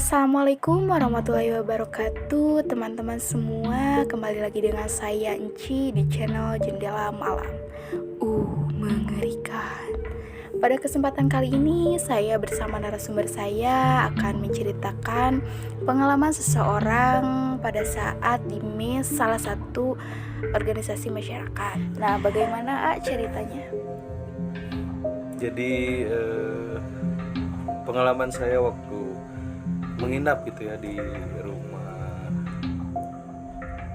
Assalamualaikum warahmatullahi wabarakatuh. Teman-teman semua, kembali lagi dengan saya Enci di channel Jendela Malam. Mengerikan. Pada kesempatan kali ini saya bersama narasumber saya akan menceritakan pengalaman seseorang pada saat di MES salah satu organisasi masyarakat. Nah, bagaimana ceritanya? Jadi pengalaman saya waktu menginap gitu ya di rumah,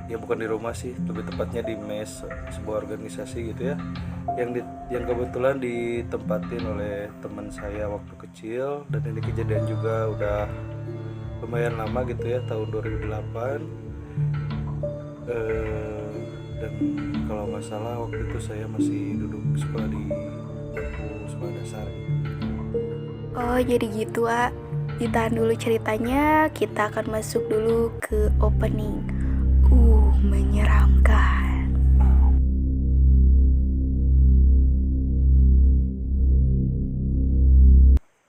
ya bukan di rumah sih, lebih tepatnya di MES sebuah organisasi gitu ya, yang kebetulan ditempatin oleh teman saya waktu kecil, dan ini kejadian juga udah lumayan lama gitu ya, tahun 2008. Dan kalau nggak salah waktu itu saya masih duduk sekolah di bangku sekolah dasar. Oh, jadi gitu, ditahan dulu ceritanya, kita akan masuk dulu ke opening. Menyeramkan.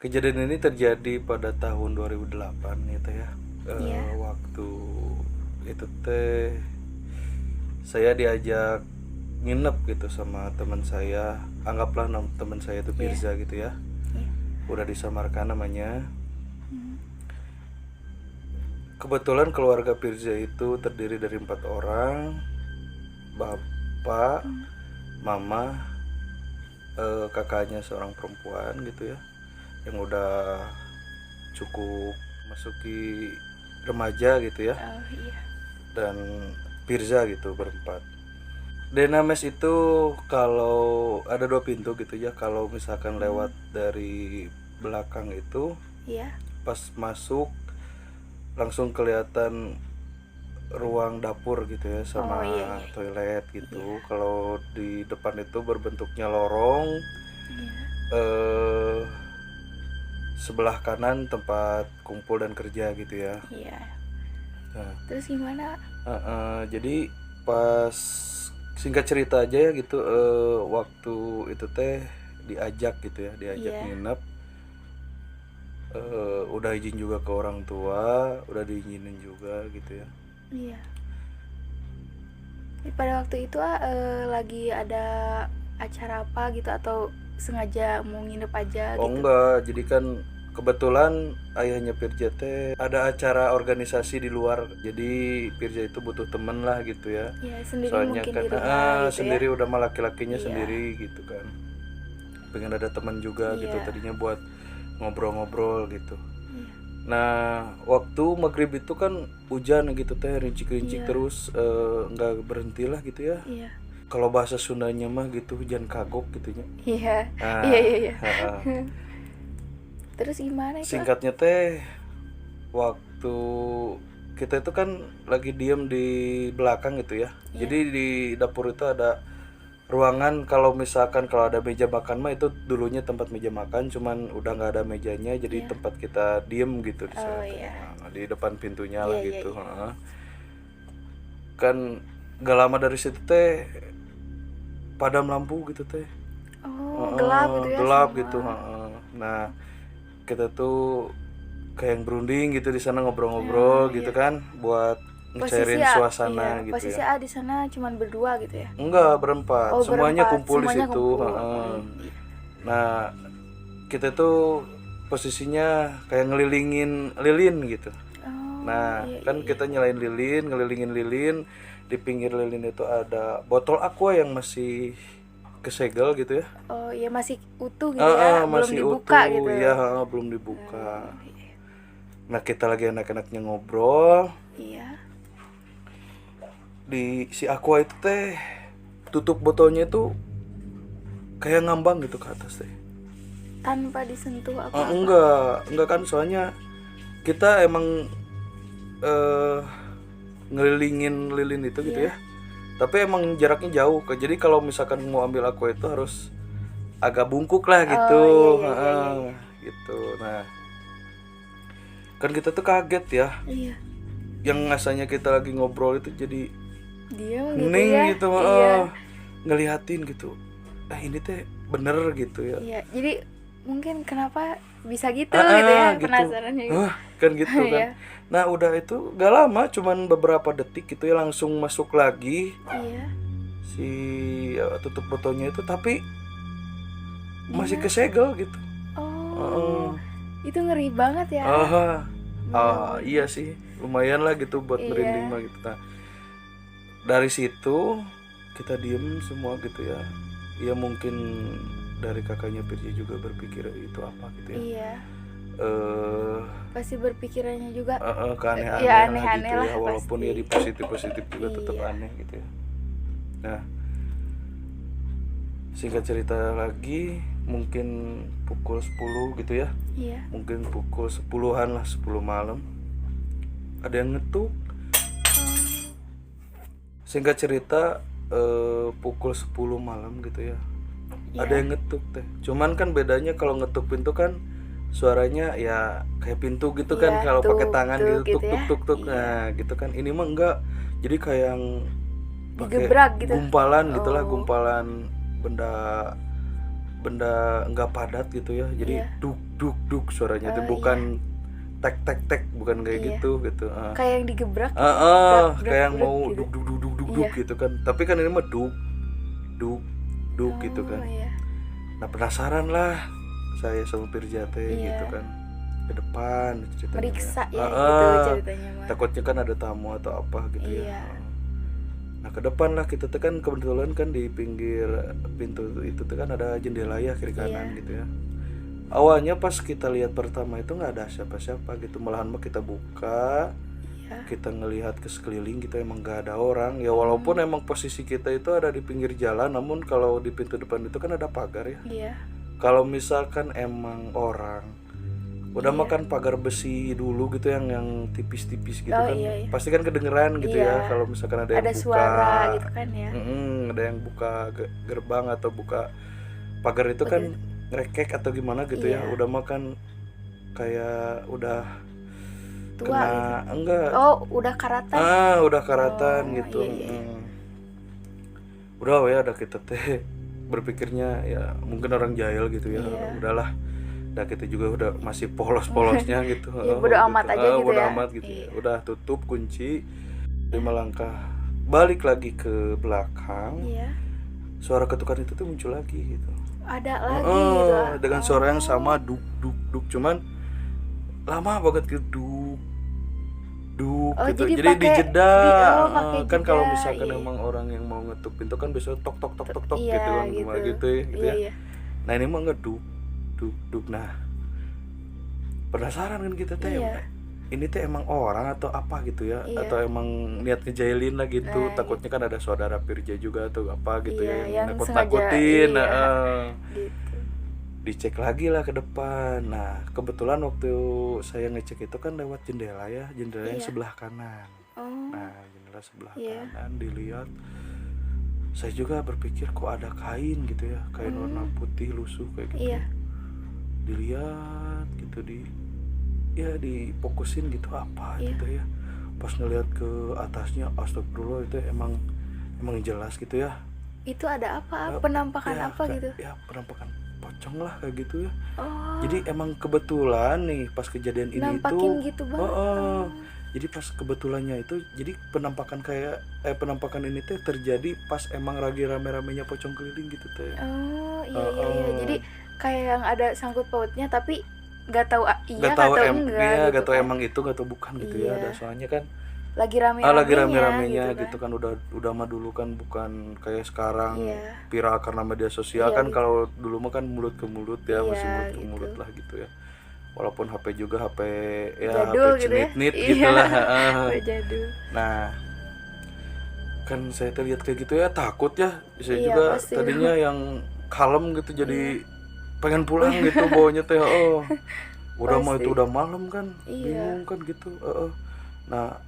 Kejadian ini terjadi pada tahun 2008 gitu ya. Waktu itu saya diajak nginep gitu sama teman saya. Anggaplah teman saya itu Pirza gitu ya. Udah disamarkan namanya. Kebetulan keluarga Pirza itu terdiri dari 4 orang, bapak, mama, kakaknya seorang perempuan gitu ya, yang udah cukup masuki remaja gitu ya. Dan Pirza gitu berempat. Dynames itu kalau ada 2 pintu gitu ya, kalau misalkan lewat dari belakang itu, pas masuk langsung kelihatan ruang dapur gitu ya, sama toilet gitu. Kalau di depan itu berbentuknya lorong, sebelah kanan tempat kumpul dan kerja gitu ya. Nah, terus gimana? Jadi pas singkat cerita aja ya gitu, waktu itu diajak gitu ya, nginep. Udah izin juga ke orang tua, udah diizinin juga gitu ya. Pada waktu itu lagi ada acara apa gitu, atau sengaja mau nginep aja gitu? Enggak, jadi kan kebetulan ayahnya Pirja ada acara organisasi di luar, jadi Pirja itu butuh temen lah gitu ya. Soalnya kan di rumah gitu sendiri ya. udah mah laki-lakinya sendiri gitu kan, pengen ada teman juga gitu tadinya buat ngobrol-ngobrol gitu. Nah, waktu maghrib itu kan hujan gitu rincik-rincik terus, nggak berhenti lah gitu ya. Kalau bahasa Sundanya mah gitu, hujan kagok gitu ya. Iya. Terus gimana itu? Singkatnya waktu kita itu kan lagi diem di belakang gitu ya. Jadi di dapur itu ada ruangan, kalau misalkan kalau ada meja makan mah itu dulunya tempat meja makan, cuman udah nggak ada mejanya, jadi tempat kita diem gitu di sana. Nah, di depan pintunya lah gitu. Kan gak lama dari situ padam lampu gitu gelap gitu ya. Gelap gitu. Nah, kita tuh kayak yang berunding gitu di sana, ngobrol-ngobrol gitu kan, buat ngecairin suasana gitu. Posisi A di sana cuman berdua gitu ya? Enggak, berempat. Semuanya kumpul di situ. Nah, kita tuh posisinya kayak ngelilingin lilin gitu. Nah, kan kita nyalain lilin, ngelilingin lilin. Di pinggir lilin itu ada botol aqua yang masih kesegel gitu ya. Oh iya, masih utuh gitu ya, belum dibuka utuh, gitu. Iya, belum dibuka. Nah, kita lagi enak-enaknya ngobrol. Di si aqua itu tutup botolnya itu kayak ngambang gitu ke atas tanpa disentuh apa-apa. Enggak kan, soalnya kita emang ngelilingin lilin itu gitu ya, tapi emang jaraknya jauh. Jadi kalau misalkan mau ambil aqua itu harus agak bungkuk lah gitu. Gitu. Nah, kan kita tuh kaget ya. Yang asalnya kita lagi ngobrol itu jadi diam gitu ya. Ngeliatin gitu. Ini bener gitu ya. Jadi mungkin kenapa bisa gitu gitu ya, gitu. penasarannya gitu. Kan gitu kan. Iya. Nah udah itu gak lama, cuman beberapa detik gitu ya, langsung masuk lagi Iya. si tutup fotonya itu, tapi masih Gimana? kesegel gitu. Oh, itu ngeri banget ya. Iya sih, lumayan lah gitu buat Iya. merinding mah gitu. Nah, dari situ kita diem semua gitu ya. Ya mungkin dari kakaknya Pirji juga berpikir itu apa gitu ya. Iya. Eh Pasti berpikirannya juga keaneh-aneh ya lah aneh-aneh gitu lah ya, walaupun pasti. ya di positif juga tetap Iya. aneh gitu ya. Nah, singkat cerita lagi, mungkin pukul 10 gitu ya, Iya. mungkin pukul 10-an lah, 10 malam ada yang ngetuk. Singkat cerita pukul 10 malam gitu ya, ada yang ngetuk teh. Cuman kan bedanya kalau ngetuk pintu kan suaranya ya kayak pintu gitu kan, Iya, kalau pakai tuk, tangan tuk gitu, gitu tuk ya. tuk tuk tuk. Iya. Nah gitu kan, ini mah enggak, jadi kayak yang pakai Digebrak gitu. gumpalan gitulah, Oh. gumpalan benda enggak padat gitu ya, jadi Iya. duk duk duk suaranya itu, Oh, bukan tek tek tek, bukan kayak Iya. gitu gitu. Kayak yang digebrak. Kayak yang mau gitu. duk duk duk duk duk Iya. duk gitu kan, tapi kan ini mah duk duk duk gitu Oh, kan. iya. Nah penasaran lah saya sama Pirjate Iya. gitu kan, ke depan ceritanya. Meriksa ya Ah, gitu ah. ceritanya mah. Takutnya kan ada tamu atau apa gitu Iya. ya. Nah ke depan lah kita tuh kan, kebetulan kan di pinggir pintu itu tuh kan ada jendela ya, kiri kanan Iya. gitu ya. Awalnya pas kita lihat pertama itu nggak ada siapa-siapa gitu, malahan mah kita buka, Iya. kita ngelihat ke sekeliling gitu, emang nggak ada orang ya, walaupun emang posisi kita itu ada di pinggir jalan, namun kalau di pintu depan itu kan ada pagar ya. Iya. Kalau misalkan emang orang udah Iya. makan pagar besi dulu gitu, yang tipis-tipis gitu Oh, kan, iya. pasti kan kedengeran gitu Iya. ya. Kalau misalkan ada yang Ada buka, suara gitu kan ya. ada yang buka gerbang atau buka pagar itu kan ngerekek atau gimana gitu ya, Iya. udah makan kayak udah Tua kena gitu. enggak, Oh, udah karatan. udah karatan Oh, gitu. iya. Udah ya, ada kita teh berpikirnya ya mungkin orang jahil gitu ya. Iya. Udahlah, nah kita juga udah masih polos-polosnya gitu. Iya, bodo amat aja gitu bodo ya. amat gitu ya. Iya. Udah tutup kunci, 5 langkah balik lagi ke belakang, Iya. suara ketukan itu tuh muncul lagi gitu. Ada lagi gitu. Dengan suara yang sama, duk duk duk, cuman lama banget gitu, duk duk Oh, gitu. jadi Jadi pakai dijeda. pakai Kan kalau jeda, misalkan iya. emang orang yang mau ngetuk pintu kan biasanya tok tok tok tok tok Iya, gitu kan, gitu. gitu ya, gitu Iya, ya. iya. Nah ini mah ngeduk duk duk. Nah penasaran kan kita teh, Iya. ini teh emang orang atau apa gitu ya, Iya. atau emang niat ngejailin lah gitu. Nah, Takutnya kan ada saudara Pirja juga atau apa gitu Iya, ya, yang nakut-nakutin. sengaja, gitu. Dicek lagi lah ke depan. Nah kebetulan waktu saya ngecek itu kan lewat jendela ya, jendela yang Iya. sebelah kanan. Oh, Nah jendela sebelah Iya. kanan dilihat, saya juga berpikir kok ada kain gitu ya, kain warna putih lusuh kayak gitu. iya. Dilihat gitu, difokusin gitu apa Iya. gitu ya. Pas ngelihat ke atasnya, astagfirullah, itu emang jelas gitu ya. Itu ada apa? Penampakan Ya, apa gitu? Ya penampakan pocong lah kayak gitu ya. Oh, Jadi emang kebetulan nih pas kejadian ini nampakin itu, gitu banget. jadi pas kebetulannya itu, jadi penampakan ini teh terjadi pas emang lagi rame-ramenya pocong keliling gitu teh. Oh, iya. Jadi kayak yang ada sangkut pautnya tapi nggak tahu iya Gak nggak tahu tahu enggak gitu gak tahu kan. emang itu, gak tahu bukan gitu ya. Iya. Ada soalnya kan Lagi rame-ramenya, lagi rame-ramenya gitu kan. kan, udah mah dulu kan bukan kayak sekarang Iya. viral karena media sosial Iya, kan. gitu. Kalau dulu mah kan mulut ke mulut ya, Iya, masih mulut ke gitu. mulut lah gitu ya. Walaupun HP juga HP ya, Jadul HP gitu ya. cenit-nit Iya. gitu lah. Udah jadul. Nah kan saya tuh lihat kayak gitu ya, takut ya. Saya Iya, juga pasti. tadinya yang kalem gitu, jadi pengen pulang gitu bawanya teh. Udah mah Pasti. itu udah malam kan, Iya. bingung kan gitu. Nah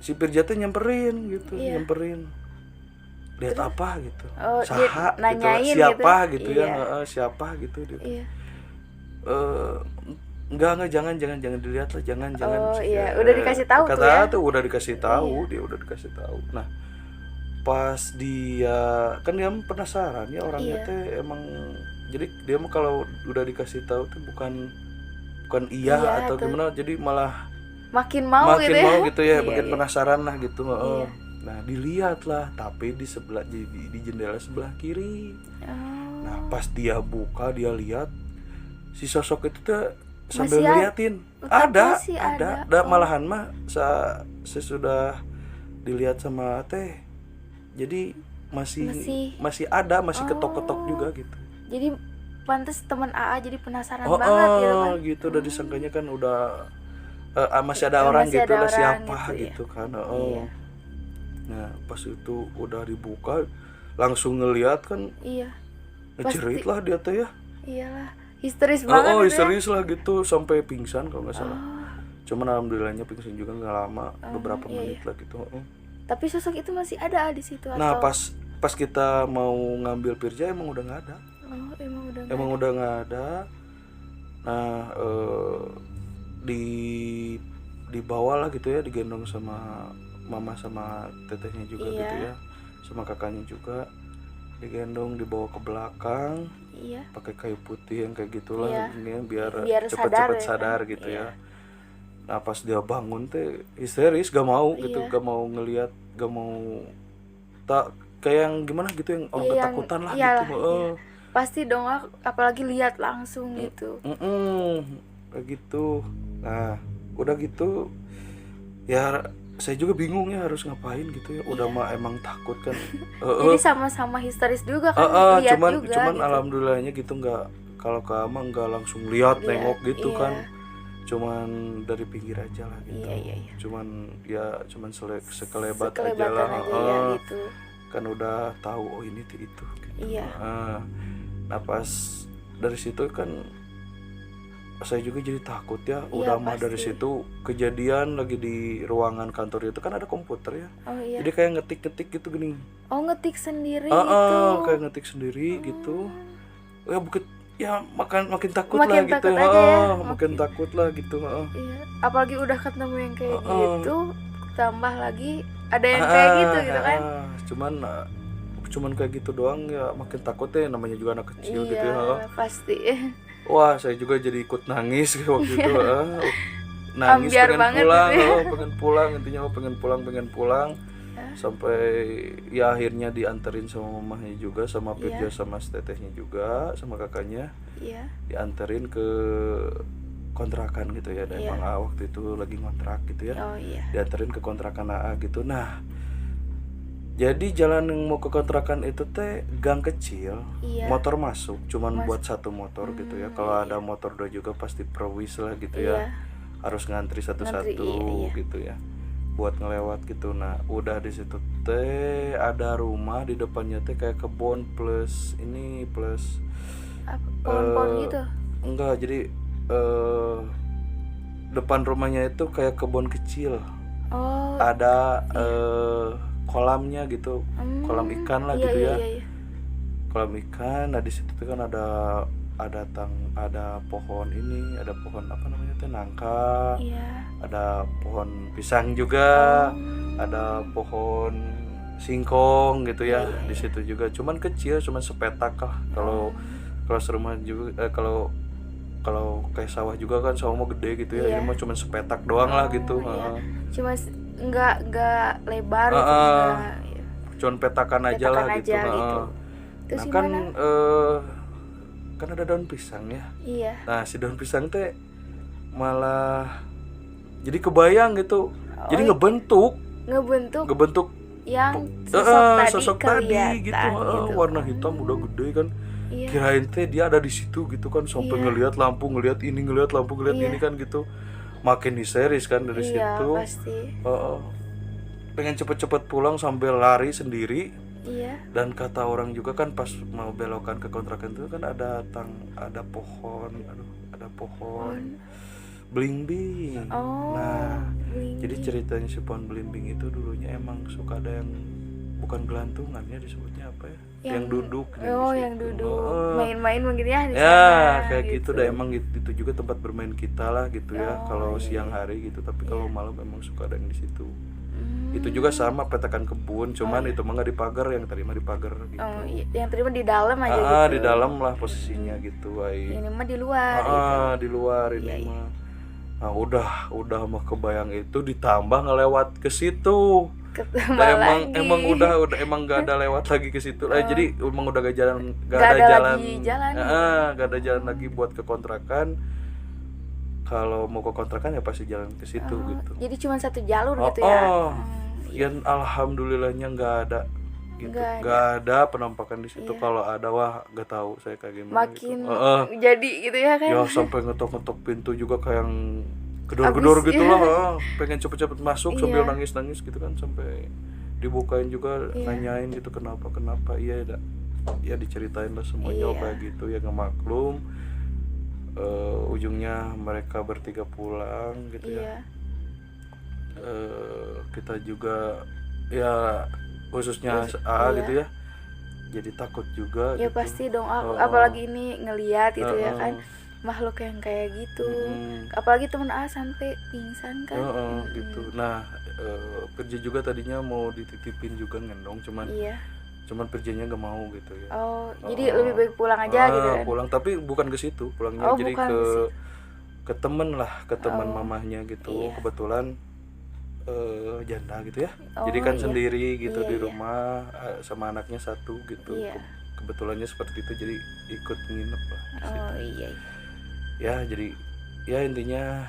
si Pirja teh nyamperin gitu, Iya. lihat apa gitu, Oh, dia saha gitu, nanyain siapa gitu. gitu ya, Iya. siapa gitu dia. Iya. Enggak, jangan dilihat lah, jangan. Oh, iya. Udah dikasih tahu tuh ya. Udah dikasih tahu, Iya. dia udah dikasih tahu. Nah pas dia kan dia penasaran ya, orangnya Iya. teh emang jadi dia mah kalau udah dikasih tahu tuh bukan iya Iya, atau tuh. gimana, jadi malah Makin mau makin gitu ya. mau gitu ya, Iya, makin iya. penasaran lah gitu. Iya. Nah dilihat lah, tapi di sebelah di jendela sebelah kiri. Oh. Nah pas dia buka, dia lihat si sosok itu tuh sambil Masih ngeliatin. tapi Ada, masih ada. ada. Oh. Malahan mah sesudah dilihat sama teh, jadi masih ada, masih ketok-ketok juga gitu. Jadi pantas teman AA jadi penasaran Oh, banget gitu kan. gitu udah disangkanya kan udah masih ada Ya, orang masih gitu ada lah, orang siapa gitu ya. gitu kan. Iya. Nah pas itu udah dibuka langsung ngeliat kan, Iya. ngejerit lah dia tuh ya. Iyalah, histeris banget gitu ya. Histeris lah gitu, sampai pingsan kalau nggak salah. Oh, Cuman alhamdulillahnya pingsan juga nggak lama, beberapa iya, menit lah gitu. tapi sosok itu masih ada di situ Nah atau? pas kita mau ngambil pirja emang udah nggak ada. Oh, Emang udah nggak ada. Nah dibawa lah gitu ya, digendong sama mama sama tetehnya juga Iya. gitu ya, sama kakaknya juga, digendong dibawa ke belakang Iya. pakai kayu putih yang kayak gitulah. Iya. Ini ya, biar sadar cepet-cepet ya sadar kan? gitu Iya. ya. Nah pas dia bangun teh histeris, gak mau gitu, Iya. gak mau ngelihat, gak mau, tak kayak yang gimana gitu, yang orang Iya, yang- ketakutan lah iyalah, gitu. iya. Pasti dong, apalagi lihat langsung gitu. Kayak gitu. Nah udah gitu ya saya juga bingung ya harus ngapain gitu ya. Udah Iya. mah emang takut kan. Jadi sama-sama histeris juga kan, lihat cuman juga cuman gitu. alhamdulillahnya gitu, nggak, kalau ke ama nggak langsung lihat Lihat, nengok gitu iya. kan. Cuman dari pinggir aja lah gitu. Iya. Cuman sekelebat aja Sekelebatan lah. aja ya gitu. Kan udah tahu oh ini tuh itu gitu. Iya. Nah pas dari situ kan saya juga jadi takut ya. Iya, Udah mah dari pasti. situ kejadian lagi di ruangan kantor itu kan ada komputer ya. Oh iya. Jadi kayak ngetik-ngetik gitu gini. Oh, ngetik sendiri gitu. Kayak ngetik sendiri gitu. Ya bukit ya makin takut Makin lah gitu. takut aja ya. Makin takut lah gitu. Iya. Apalagi udah ketemu yang kayak Heeh. gitu, tambah lagi ada yang kayak gitu kan. Cuman kayak gitu doang ya, makin takut ya, namanya juga anak kecil Iya, gitu ya. pasti. Wah saya juga jadi ikut nangis waktu itu. Nangis Ambiar pengen banget pulang, gitu ya. pengen pulang, intinya pengen pulang. Sampai ya akhirnya dianterin sama mamahnya juga, sama Pirja, sama tetehnya juga, sama kakaknya. Iya. Dianterin ke kontrakan gitu ya. Dan emang AA waktu itu lagi ngontrak gitu ya. Oh iya. Dianterin ke kontrakan AA gitu. Nah jadi jalan yang mau ke kontrakan itu teh gang kecil, Iya. motor masuk, cuman buat satu motor gitu ya. Kalau ada motor dua juga pasti perwis lah gitu ya. Iya. Harus ngantri satu-satu iya. gitu ya, buat ngelewat gitu. Nah udah di situ teh ada rumah di depannya teh kayak kebun plus Pohon-pohon gitu. enggak, jadi depan rumahnya itu kayak kebun kecil. Oh. Ada kolamnya gitu, kolam ikan lah Iya, gitu ya. Iya. Kolam ikan. Nah di situ tuh kan ada pohon ini, ada pohon apa namanya teh, nangka. Iya. Ada pohon pisang juga, ada pohon singkong gitu ya. Di situ juga cuman kecil, cuman sepetak lah. Kalau serumah juga kalau kayak sawah juga kan, sawah mau gede gitu ya. Ini mah cuman sepetak doang lah gitu. Iya. Cuma enggak lebar gitu, enggak. Cuman petakan aja lah gitu. Terus Nah kan gimana? kan ada daun pisang ya. Iya. Nah si daun pisang teh malah jadi kebayang gitu. Jadi ngebentuk Ngebentuk yang sosok tadi gitu. kelihatan Warna hitam udah gede kan. Iya. Kirain teh dia ada di situ gitu kan, sampai ngelihat lampu, ngelihat ini, ngelihat lampu, ngelihat ini kan gitu. Makin histeris kan dari Iya, situ. pasti. Pengen cepet-cepet pulang sambil lari sendiri. Iya. Dan kata orang juga kan pas mau belokan ke kontrakan itu kan ada pohon belimbing. Nah, belimbing. jadi ceritanya si pohon belimbing itu dulunya emang suka ada yang bukan gelantungan ya, disebutnya apa ya? Yang duduk di yang situ. duduk. Main-main mungkin ya di Ya, sana. kayak gitu. Dah emang itu juga tempat bermain kita lah gitu ya. Kalau siang hari gitu, tapi kalau malam emang suka ada yang di situ. Itu juga sama petakan kebun, cuman itu mah nggak dipagar, yang terima dipagar gitu. Oh, yang terima di dalam aja gitu. Di dalam lah posisinya gitu, Ini mah di luar gitu. di luar ini mah. Nah, udah mah kebayang itu ditambah ngelewat ke situ. Emang udah emang nggak ada lewat lagi ke situ. Jadi emang udah gak ada jalan. Gak ada jalan lagi buat ke kontrakan. Kalau mau ke kontrakan ya pasti jalan ke situ gitu. Jadi cuma satu jalur gitu ya. Dan alhamdulillahnya nggak ada gitu, nggak ada penampakan di situ. Kalau ada wah nggak tahu saya kayak gimana. Makin gitu. Jadi gitu ya kan. Ya sampai ngetok-ngetok pintu juga kayak yang gedor-gedor gitu lah. Pengen cepet-cepet masuk sambil nangis-nangis gitu kan, sampai dibukain juga nanyain gitu kenapa. Iya ya diceritain lah semuanya kayak gitu ya, nggak maklum. Ujungnya mereka bertiga pulang gitu ya. Kita juga ya khususnya gitu ya, jadi takut juga ya gitu. Pasti dong, apalagi ini ngelihat gitu ya kan, makhluk yang kayak gitu. Apalagi temen sampai pingsan kan. Gitu. Nah kerja juga tadinya mau dititipin juga ngendong, cuman kerjanya nggak mau gitu ya. Jadi lebih baik pulang aja gitu kan. Pulang, tapi bukan ke situ pulangnya, jadi ke temen lah, ke teman mamahnya gitu. Kebetulan janda gitu ya, jadi kan sendiri gitu di rumah sama anaknya satu gitu. Kebetulannya seperti itu, jadi ikut nginep lah di situ. Ya jadi ya intinya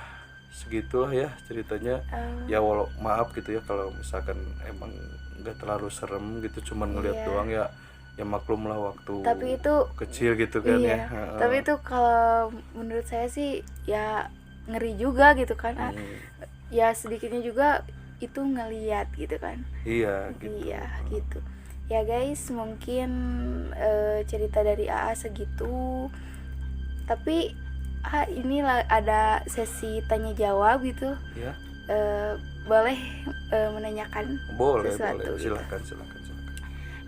segitulah ya ceritanya. Ya walau maaf gitu ya kalau misalkan emang nggak terlalu serem gitu, cuman ngeliat doang ya maklum lah waktu tapi itu kecil gitu kan ya. Tapi itu kalau menurut saya sih ya ngeri juga gitu kan. Ya sedikitnya juga itu ngeliat gitu kan. Iya gitu ya guys. Mungkin cerita dari AA segitu, tapi ini ada sesi tanya jawab gitu ya. Boleh menanyakan sesuatu? Silakan.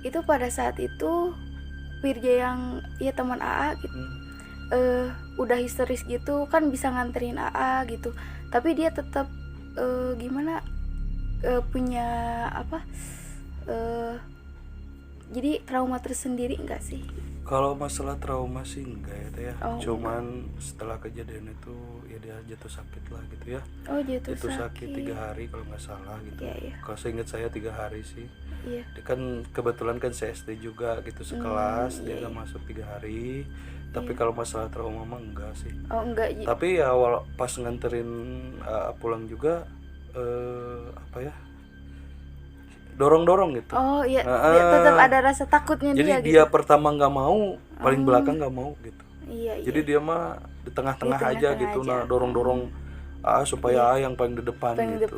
Itu pada saat itu Wirja yang teman AA gitu, udah histeris gitu kan, bisa nganterin AA gitu, tapi dia tetap gimana, punya apa, jadi trauma tersendiri enggak sih? Kalau masalah trauma sih enggak ya. Cuman setelah kejadian itu ya dia jatuh sakit lah gitu ya. Jatuh sakit 3 hari kalau nggak salah gitu. Kalau seingat saya 3 hari sih. Dia kan kebetulan kan CSD juga gitu sekelas. Dia nggak masuk 3 hari. Tapi kalau masalah trauma mah enggak sih. Enggak. Tapi ya pas nganterin pulang juga dorong gitu. Tetap ada rasa takutnya. Jadi dia gitu. pertama nggak mau, paling belakang nggak mau gitu. Jadi dia mah di tengah-tengah aja gitu. Nah dorong supaya yang paling di depan gitu.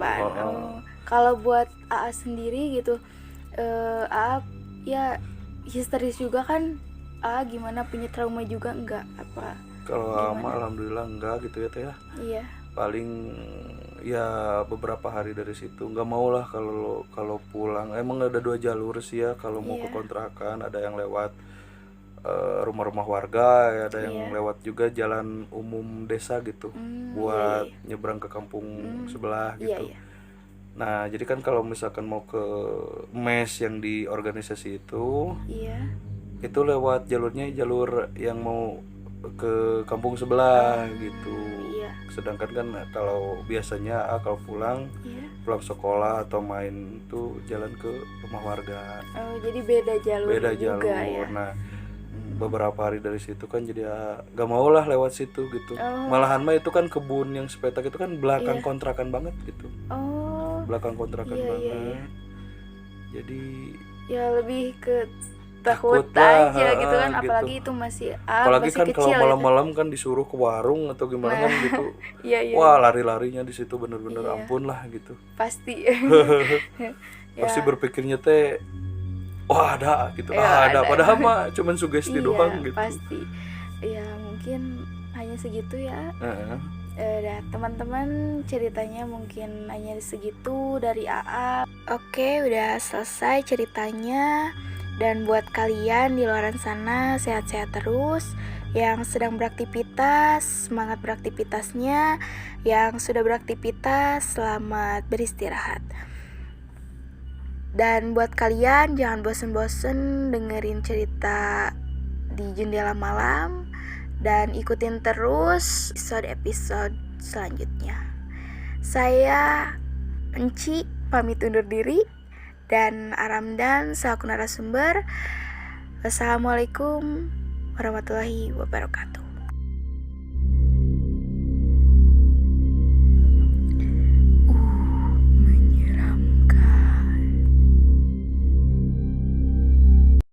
Kalau buat AA sendiri gitu, AA ya histeris juga kan. AA gimana, punya trauma juga enggak apa? Kalau mah alhamdulillah enggak gitu ya teh ya. Iya. Paling ya beberapa hari dari situ nggak mau lah kalau pulang. Emang ada 2 jalur sih ya kalau mau ke kontrakan, ada yang lewat rumah-rumah warga, ada yang lewat juga jalan umum desa gitu, buat nyebrang ke kampung sebelah gitu. Nah jadi kan kalau misalkan mau ke mes yang di organisasi itu, itu lewat jalur yang mau ke kampung sebelah gitu. Sedangkan kan kalau biasanya kalau pulang sekolah atau main tuh jalan ke rumah warga. Jadi beda jalur juga ya. Nah beberapa hari dari situ kan jadi gak mau lah lewat situ gitu. Malahan mah itu kan kebun yang sepetak itu kan belakang kontrakan banget gitu. Belakang kontrakan banget. Jadi ya lebih ke takut aja gitu kan, apalagi itu masih apalagi masih kan kecil, kalau malam-malam kan disuruh ke warung atau gimana kan gitu. Wah lari-larinya di situ bener-bener ampun lah gitu. Pasti pasti berpikirnya teh ada gitu. Ada padahal mah cuman sugesti doang gitu. Pasti ya, mungkin hanya segitu ya. Teman-teman, ceritanya mungkin hanya segitu dari AA. Oke, udah selesai ceritanya. Dan buat kalian di luar sana, sehat-sehat terus. Yang sedang beraktivitas, semangat beraktivitasnya. Yang sudah beraktivitas, selamat beristirahat. Dan buat kalian jangan bosen-bosen dengerin cerita di Jendela Malam dan ikutin terus episode selanjutnya. Saya Enci pamit undur diri, dan Aramdan selaku narasumber. Wassalamualaikum warahmatullahi wabarakatuh.